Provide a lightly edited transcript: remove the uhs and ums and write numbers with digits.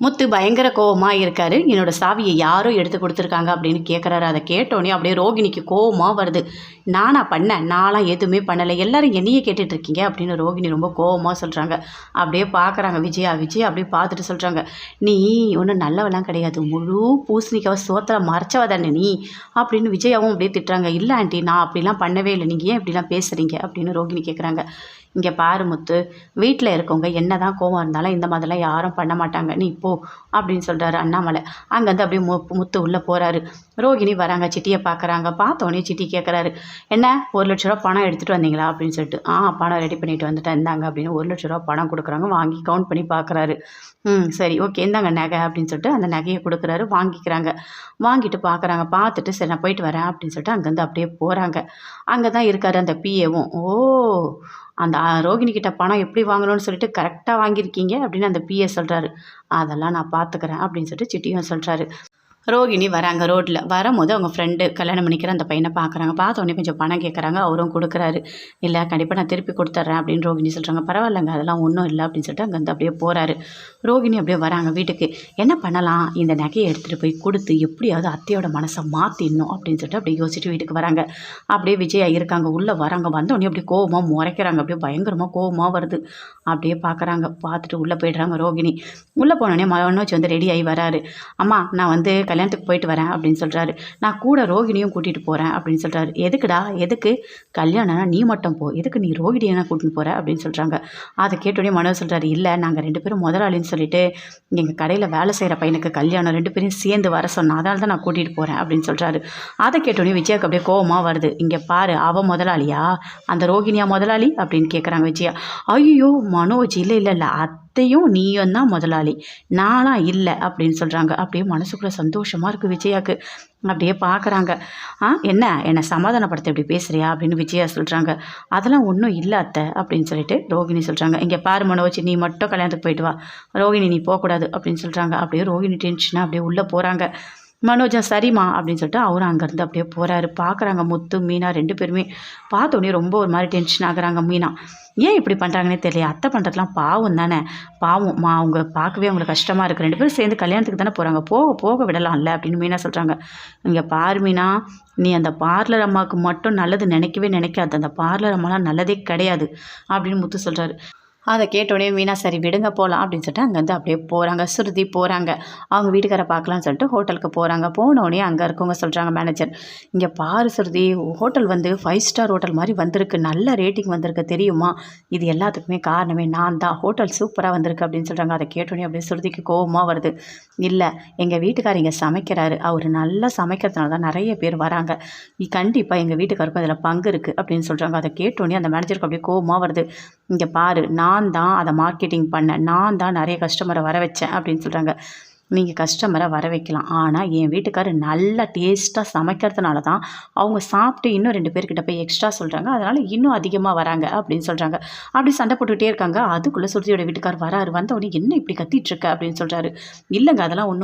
முத்து பயங்கர கோவமாக இருக்காரு. என்னோட சாவியை யாரோ எடுத்து கொடுத்துருக்காங்க அப்படின்னு கேட்குறாரு. அதை கேட்டோன்னே அப்படியே ரோகிணிக்கு கோவமாக வருது. நானா பண்ணேன்? நான்லாம் எதுவுமே பண்ணலை, எல்லாரும் என்னையே கேட்டுட்ருக்கீங்க அப்படின்னு ரோகிணி ரொம்ப கோவமாக சொல்கிறாங்க. அப்படியே பார்க்குறாங்க விஜயா. அப்படியே பார்த்துட்டு சொல்கிறாங்க, நீ ஒன்றும் நல்லவெல்லாம் கிடையாது, முழு பூசணிக்காவை சோத்தில் மறைச்சவ தானே நீ அப்படின்னு விஜயாவும் அப்படியே திட்டுறாங்க. இல்லை ஆண்டி, நான் அப்படிலாம் பண்ணவே இல்லை, நீங்கள் ஏன் இப்படிலாம் பேசுகிறீங்க அப்படின்னு ரோகிணி கேட்குறாங்க. இங்கே பாரு முத்து, வீட்டில் இருக்கவங்க என்ன தான் கோவம் இருந்தாலும் இந்த மாதிரிலாம் யாரும் பண்ண மாட்டாங்க, நீ போ அப்படின்னு சொல்கிறாரு அண்ணாமலை. அங்கேருந்து அப்படியே முத்து உள்ளே போகிறாரு. ரோகிணி வராங்க, சிட்டியை பார்க்குறாங்க. பார்த்தோன்னே சிட்டி கேட்குறாரு, என்ன 1,00,000 ரூபா பணம் எடுத்துகிட்டு வந்தீங்களா அப்படின்னு சொல்லிட்டு. பணம் ரெடி பண்ணிட்டு வந்துட்டேன், இந்தாங்க அப்படின்னு 1,00,000 ரூபா பணம் கொடுக்குறாங்க. வாங்கி கவுண்ட் பண்ணி பார்க்குறாரு. சரி ஓகே, இந்தாங்க நகை அப்படின்னு சொல்லிட்டு அந்த நகையை கொடுக்குறாரு. வாங்கிக்கிறாங்க. வாங்கிட்டு பார்க்குறாங்க. பார்த்துட்டு சரி நான் போயிட்டு வரேன் அப்படின்னு சொல்லிட்டு அங்கேருந்து அப்படியே போகிறாங்க. அங்கே தான் இருக்கார் அந்த பிஏவும். ஓ, அந்த ரோகிணி கிட்ட பணம் எப்படி வாங்கணும்னு சொல்லிட்டு கரெக்டாக வாங்கியிருக்கீங்க அப்படின்னு அந்த பிஏ சொல்கிறாரு. அதெல்லாம் நான் பார்த்துக்கிறேன் அப்படின்னு சொல்லிட்டு சிட்டியும் சொல்கிறாரு. ரோகிணி வராங்க. ரோட்டில் வரும்போது அவங்க ஃப்ரெண்டு கல்யாணம் பண்ணிக்கிற அந்த பையனை பார்க்குறாங்க. பார்த்தோன்னே கொஞ்சம் பணம் கேட்குறாங்க. அவரும் கொடுக்குறாரு. இல்லை கண்டிப்பாக நான் திருப்பி கொடுத்துட்றேன் அப்படின்னு ரோகிணி சொல்கிறாங்க. பரவாயில்லைங்க, அதெல்லாம் ஒன்றும் இல்லை அப்படின்னு சொல்லிட்டு அங்கேருந்து அப்படியே போகிறாரு. ரோகிணி அப்படியே வராங்க வீட்டுக்கு. என்ன பண்ணலாம், இந்த நகையை எடுத்துகிட்டு போய் கொடுத்து எப்படியாவது அத்தையோட மனசை மாற்றிடணும் அப்படின்னு சொல்லிட்டு அப்படியே யோசிச்சுட்டு வீட்டுக்கு வராங்க. அப்படியே விஜயா இருக்காங்க. உள்ளே வராங்க. வந்தோடனே அப்படியே கோவமாக முறைக்கிறாங்க. அப்படியே பயங்கரமாக கோவமாக வருது. அப்படியே பார்க்குறாங்க. பார்த்துட்டு உள்ளே போய்ட்றாங்க ரோகிணி. உள்ளே போனோடனே மனோஜ் வந்து ரெடி ஆகி வராரு. அம்மா, நான் வந்து கல்யாணத்துக்கு போயிட்டு வரேன் அப்படின்னு சொல்கிறாரு. நான் கூட ரோகிணியும் கூட்டிகிட்டு போகிறேன் அப்படின்னு சொல்கிறாரு. எதுக்குடா, எதுக்கு? கல்யாணம்னா நீ மட்டும் போ, எதுக்கு நீ ரோகிணியை கூட்டின்னு போகிற அப்படின்னு சொல்கிறாங்க. அதை கேட்டோடனே மனோஜ் சொல்கிறாரு, இல்லை நாங்கள் 2 பேரும் முதலாளின்னு சொல்லிட்டு எங்கள் கடையில் வேலை செய்கிற பையனுக்கு கல்யாணம், 2 பேரும் சேர்ந்து வர சொன்னேன், அதனால தான் நான் கூட்டிகிட்டு போகிறேன் அப்படின்னு சொல்கிறாரு. அதை கேட்டோடனே விஜயாவுக்கு அப்படியே கோவமாக வருது. இங்கே பாரு, அவள் முதலாளியா, அந்த ரோகிணியா முதலாளி அப்படின்னு கேட்குறாங்க விஜயா. ஐயோ மனோஜ், இல்லை அத்தையும் நீயும் தான் முதலாளி, நான்லாம் இல்லை அப்படின்னு சொல்கிறாங்க. அப்படியே மனசுக்குள்ளே சந்தோஷமாக இருக்குது விஜயாவுக்கு. அப்படியே பார்க்குறாங்க. என்னை சமாதானப்படுத்த இப்படி பேசுகிறியா அப்படின்னு விஜயா சொல்கிறாங்க. அதெல்லாம் ஒன்றும் இல்லை அத்தை அப்படின்னு சொல்லிட்டு ரோகிணி சொல்கிறாங்க. இங்கே பாரு மனோஜ், நீ மட்டும் கல்யாணத்துக்கு போயிட்டு வா, ரோகிணி நீ போகக்கூடாது அப்படின்னு சொல்கிறாங்க. அப்படியே ரோகிணி டென்ஷனாக அப்படியே உள்ளே போகிறாங்க. மனோஜா சரிம்மா அப்படின்னு சொல்லிட்டு அவரும் அங்கேருந்து அப்படியே போகிறாரு. பார்க்குறாங்க முத்து மீனா 2 பேருமே. பார்த்தோன்னே ரொம்ப ஒரு மாதிரி டென்ஷன் ஆகுறாங்க மீனா. ஏன் இப்படி பண்ணுறாங்கன்னே தெரியல, அத்தை பண்ணுறதுலாம் பாவம் தானே, பாவம் அவங்க பார்க்கவே அவங்களுக்கு கஷ்டமாக இருக்குது, 2 பேரும் சேர்ந்து கல்யாணத்துக்கு தானே போகிறாங்க, போக விடலாம்ல அப்படின்னு மீனா சொல்கிறாங்க. இங்கே பாரு மீனா, நீ அந்த பார்லர் அம்மாவுக்கு மட்டும் நல்லது நினைக்கவே நினைக்காது, அந்த பார்லர் அம்மாலாம் நல்லதே கிடையாது அப்படின்னு முத்து சொல்கிறாரு. அதை கேட்டோடனே மீனா சரி விடுங்க போகலாம் அப்படின்னு சொல்லிட்டு அங்கேருந்து அப்படியே போகிறாங்க. சுருதி போகிறாங்க. அவங்க வீட்டுக்காரை பார்க்கலான்னு சொல்லிட்டு ஹோட்டலுக்கு போகிறாங்க. போனோடனே அங்கே இருக்கவங்க சொல்கிறாங்க, மேனேஜர், இங்கே பாரு சுருதி, ஹோட்டல் வந்து 5 ஸ்டார் ஹோட்டல் மாதிரி வந்திருக்கு, நல்ல ரேட்டிங் வந்திருக்கு தெரியுமா, இது எல்லாத்துக்குமே காரணமே நான் தான், ஹோட்டல் சூப்பராக வந்திருக்கு அப்படின்னு சொல்கிறாங்க. அதை கேட்டோடனே அப்படியே சுருதிக்கு கோவமாக வருது. இல்லை, எங்கள் வீட்டுக்காரர் இங்கே சமைக்கிறாரு, அவர் நல்லா சமைக்கிறதுனால தான் நிறைய பேர் வராங்க, கண்டிப்பாக எங்கள் வீட்டுக்காருக்கும் அதில் பங்கு இருக்குது அப்படின்னு சொல்கிறாங்க. அதை கேட்டோடனே அந்த மேனேஜருக்கு அப்படியே கோவமாக வருது. இங்கே பாரு, நான் தான் அதை மார்க்கெட்டிங் பண்ணேன், நான் தான் நிறைய கஸ்டமரை வர வச்சேன் அப்படின்னு சொல்கிறாங்க. நீங்கள் கஸ்டமரை வர வைக்கலாம், ஆனால் என் வீட்டுக்காரர் நல்லா டேஸ்ட்டாக சமைக்கிறதுனால தான் அவங்க சாப்பிட்டு இன்னும் 2 பேர்கிட்ட போய் எக்ஸ்ட்ரா சொல்கிறாங்க, அதனால் இன்னும் அதிகமாக வராங்க அப்படின்னு சொல்கிறாங்க. அப்படி சண்டை போட்டுகிட்டே இருக்காங்க. அதுக்குள்ளே சுருதியோட வீட்டுக்கார் வராரு. வந்தவொடனே என்ன இப்படி கத்திட்டு இருக்க அப்படின்னு சொல்கிறாரு. இல்லைங்க, அதெல்லாம் ஒன்றும்